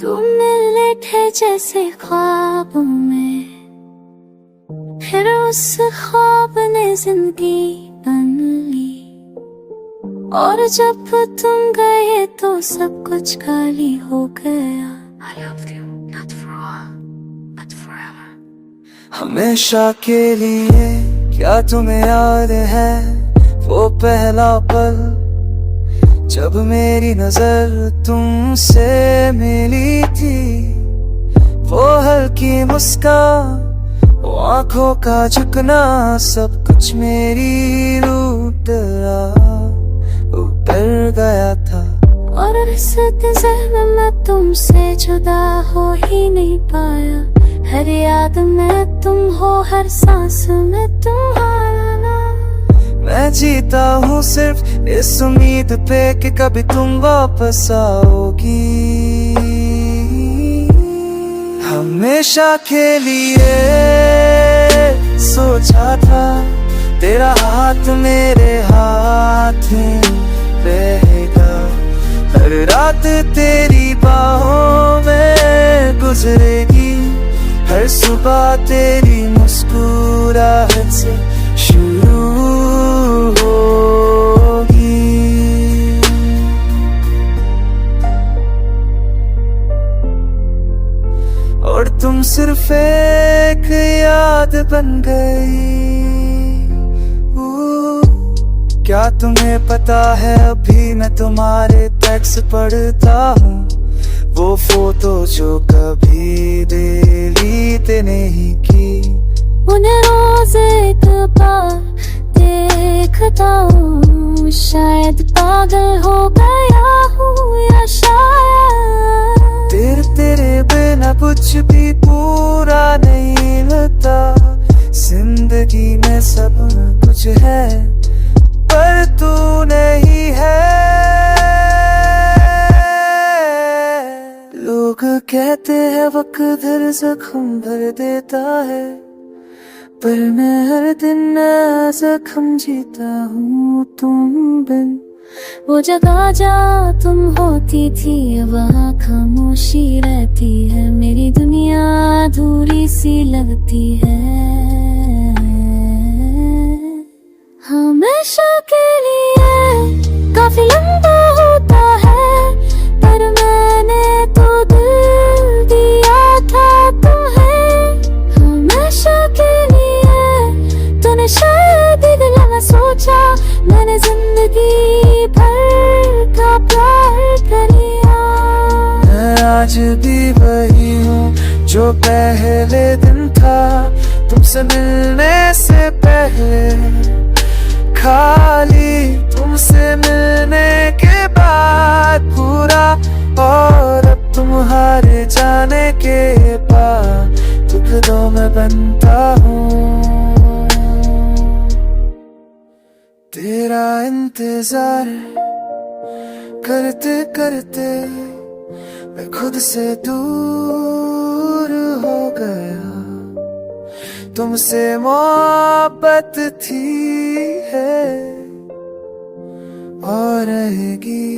तुम मिले थे जैसे ख्वाबों में, फिर उस ख्वाब ने जिंदगी बन ली। और जब तुम गए तो सब कुछ खाली हो गया। I loved you, not for a while, but forever. हमेशा के लिए क्या तुम्हें याद है वो पहला पल, जब मेरी नजर तुमसे मिली थी। वो हल्की मुस्कान, वो आंखों का झुकना, सब कुछ मेरी रूह उतर गया था। और इस इंतज़ार में मैं तुमसे जुदा हो ही नहीं पाया। हर याद में तुम हो, हर सांस में तुम्हारा नाम। मैं जीता हूँ सिर्फ इस उम्मीद पे कि कभी तुम वापस आओगी। हमेशा के लिए सोचा था तेरा हाथ मेरे हाथ में रहेगा। हर रात तेरी बाहों में गुजरेगी, हर सुबह तेरी मुस्कुराहट से शुरू होगी। और तुम सिर्फ एक याद बन गई। क्या तुम्हें पता है अभी मैं तुम्हारे टेक्स्ट पढ़ता हूँ, वो फोटो जो कभी डिलीट नहीं की। उन्हें रोज एक बार देखता हूँ, शायद पागल हो गया हूँ या शायद तेरे बिना कुछ भी पूरा नहीं लगता। जिंदगी में सब कुछ है पर तू नहीं है। लोग कहते हैं वक्त हर जख्म भर देता है, पर मैं हर दिन नया जख्म जीता हूँ तुम बिन। वो जगह जहाँ तुम होती थी वहाँ खामोशी रहती है। मेरी दुनिया अधूरी सी लगती है। हमेशा के लिए काफी लंबा होता है, पर मैंने तो दिल दिया था तुम्हें। हमेशा के लिए तूने शायद दिल न सोचा, मैंने जिंदगी भर का प्यार कर लिया। मैं आज भी वही हूँ जो पहले दिन था, तुमसे मिलने से पहले। खाली तुमसे मिलने के बाद पूरा, और अब तुम्हारे जाने के बाद टुकड़ों में बनता हूँ। तेरा इंतजार करते करते मैं खुद से दूर हो गया। तुमसे मोहब्बत थी है और रहेगी।